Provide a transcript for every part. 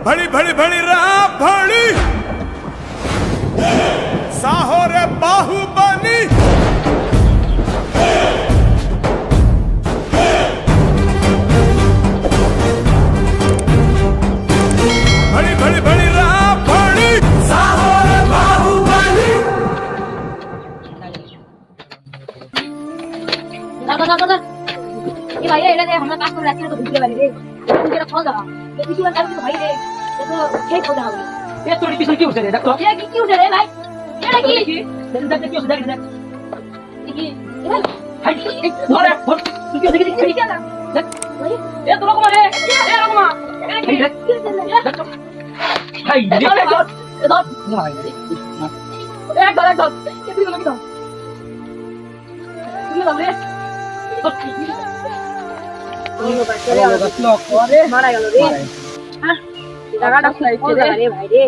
भड़ी भड़ी भड़ी राम भड़ी साहोरे बाहुबली भड़ी भड़ी भड़ी राम भड़ी साहोरे बाहुबली दादा ये भाई এটা যে আমরা কাজ করে রাখছি তো বুঝতে পারি রে তুমি যেটা ফল দাও এই কিছু আর কাজ ভাই রে তো সেই ফল দাও এ তোর পিছনে কি উঠছে রে দেখো এটা কি উঠে রে ভাই এটা কি দেখতে কি উঠছে দেখ দেখ কি এটা হাই ধরে ধর তুই কি দেখি কি না দেখ এ তোর কমা রে এ রকমা এটা কি দেখো হাই রে ধর না এক ধর কি তুই লাগি দাও কি দাও রে মারা গেল রে টাকাটা ফ্লাইটে রে ভাই রে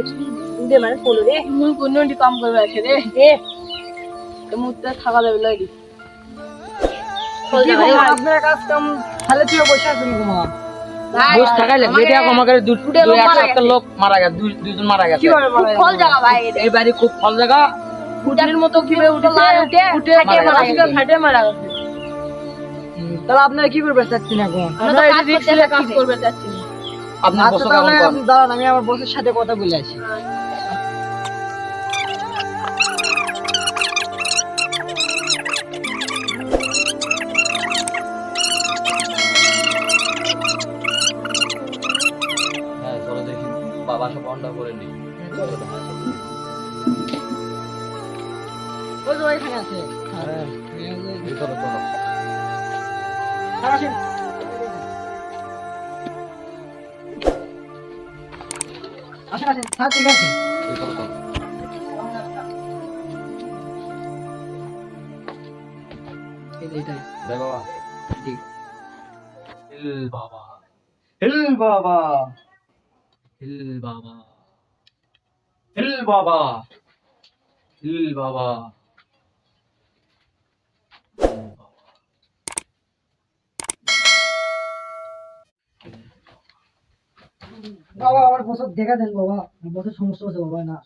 দুধে মানে পড়লো রে মুই কোনটি কাম করবে আছে রে এ মুতে থাকা যাবে লাগি আপনার কাজ কাম তাহলে তুই বসে আছিস ঘুমা ভাই বস থাকাই লাগবে এটা আমাকে দুটো লোক মারা গেছে দুইজন মারা গেছে ফল জায়গা ভাই এই বাড়ি খুব ফল জায়গা ফুটার মতো কি উঠে উঠে ফাটে মারা গেছে তাহলে আপনারা কি করবে চাচ্ছেন এখন আমরা কাজ করবে যাচ্ছি আপনার বস দাঁড়ান আমি আমার বসের সাথে কথা বলে আসি হ্যাঁ চলো দেখি বাবা সব অন্ডা করে নি ওই যে ওইখানে আছে হ্যাঁ চলো চলো আসেন আসেন আসেন স্যার ঠিক আছে চলো চলো এইটাই জয় বাবা ঠিক হিল বাবা হিল বাবা হিল বাবা হিল বাবা হিল বাবা বাবা আমার বছর দেখা দেন বাবা আমার বছর সমস্যা হচ্ছে বাবা না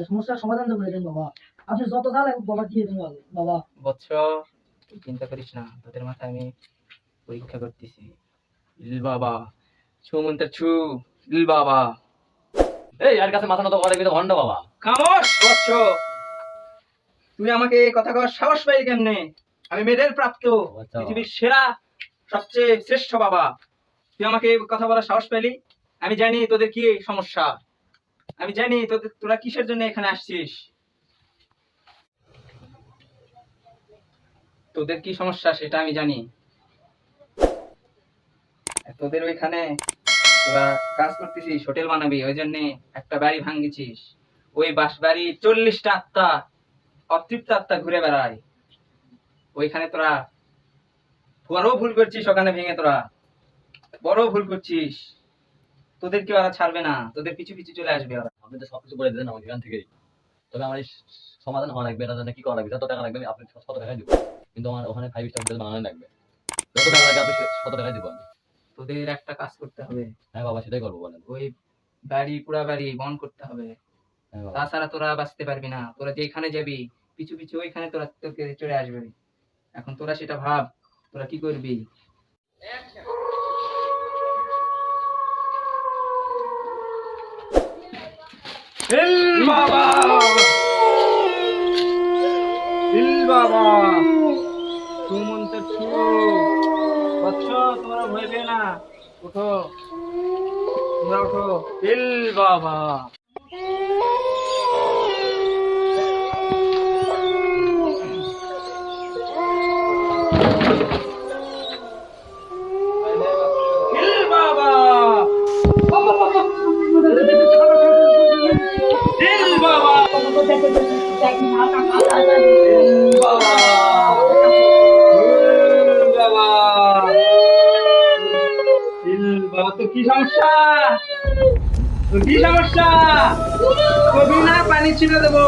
সমস্যার সমাধান তো করে দেন বাবা আপনি যত যা লাগবে বাবা দিয়ে দেন বাবা বৎস তুই চিন্তা করিস না তোদের মাথায় আমি পরীক্ষা করতেছি হিল বাবা ছু মন্ত্র ছু ইল বাবা এই আর কাছে মাথা নত করে কিন্তু অন্ডা বাবা খামোশ বৎস তুই আমাকে এই কথা কওয়ার সাহস পাইলি কেমনে আমি মেডেল প্রাপ্ত আচ্ছা। পৃথিবীর সেরা সবচেয়ে শ্রেষ্ঠ বাবা তুই আমাকে এই কথা বলার সাহস পেলি আমি জানি তোদের কি সমস্যা আমি জানি তোরা কিসের জন্য এখানে আসছিস তোদের কি সমস্যা সেটা আমি জানি তোদের ওইখানে তোরা কাজ করতেছিস হোটেল বানাবি ওই জন্য একটা বাড়ি ভাঙিছিস ওই বাস বাড়ি 40টা আত্মা অতৃপ্ত আত্মা ঘুরে বেড়ায় ওইখানে তোরা বড় ভুল করছিস ওখানে ভেঙে তোরা বড় ভুল করছিস তোদেরকে ওরা ছাড়বে না তোদের পিছু পিছু চলে আসবে ওরা আপনি তো সবকিছু বলে দিলেন আমাকে এখান থেকেই তবে আমার এই সমাধান হওয়া লাগবে এটা জানে কি করা লাগবে যত টাকা লাগবে আমি আপনি 100 টাকা দিব কিন্তু আমার ওখানে 5 স্টার হোটেল বানানো লাগবে যত টাকা লাগে আপনি 100 টাকা দিব আমি তোদের একটা কাজ করতে হবে হ্যাঁ বাবা সেটাই করবো বলেন ওই বাড়ি পুরা বাড়ি বন্ধ করতে হবে হ্যাঁ বাবা তাছাড়া তোরা বাঁচতে পারবি না তোরা যেখানে যাবি পিছু পিছু ওইখানে তোরা তোকে চলে আসবে এখন তোরা সেটা ভাব তোরা কি করবি বাবা বাবা সুমন্ত ছু বৎস তোমরা ভয় পেও না উঠো তোমরা উঠো বাবা বাবা তোর কি সমস্যা তোর কি সমস্যা কবি না পানি ছিনে দেবো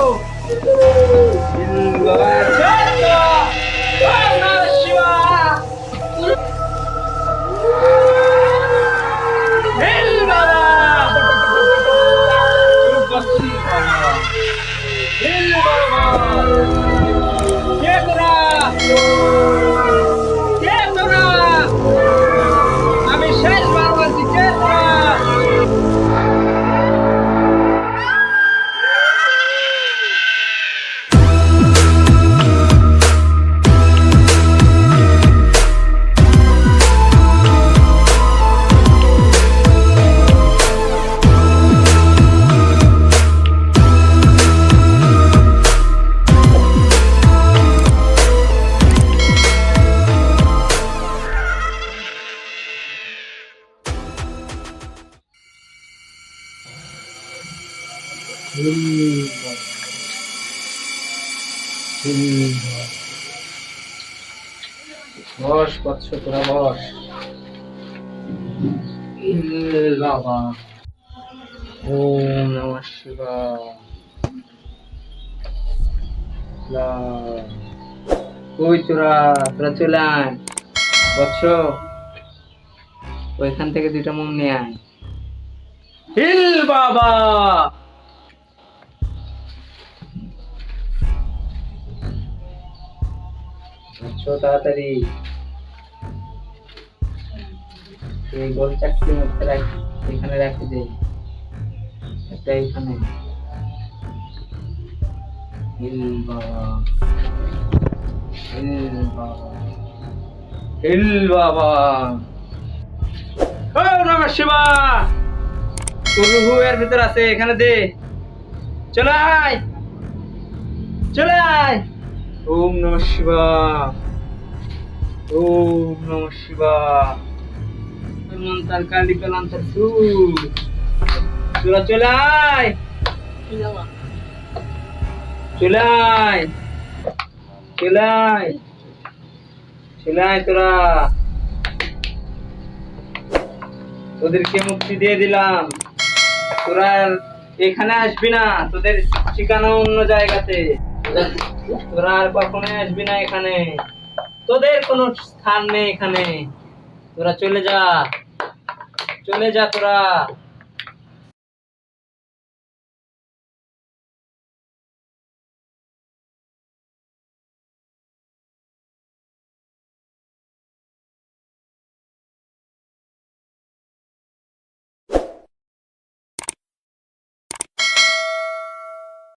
বাবা বস বৎস, তোরা বস। বাবা, ওম নমঃ শিবায়। কই তোরা চলে আয় বৎস, ওইখান থেকে দুইটা মোম নিয়ে আয়। হিল বাবা, তাড়াতাড়ি এই গোল চাকরি মধ্যে রাখ, এখানে রাখে দে, একটা এখানে। হিল বাবা, হিল বাবা, হিল বাবা। ও নমঃ শিবায়, তোর রুহু এর ভিতর আছে, এখানে দে। চলে আয়, চলে আয়। ওম নমঃ শিবায়, ওম নমঃ শিবায়। মন্তার কালি কালান্তর সু, তোরা চলে আয়, চলে আয়, চলে আয়, চলে আয় তোরা। তোদেরকে মুক্তি দিয়ে দিলাম, তোরা আর এখানে আসবি না, তোদের ঠিকানা অন্য জায়গাতে। তোরা আর কখনো আসবি না এখানে, তোদের কোনো স্থান নেই এখানে। তোরা চলে যা, চলে যা তোরা।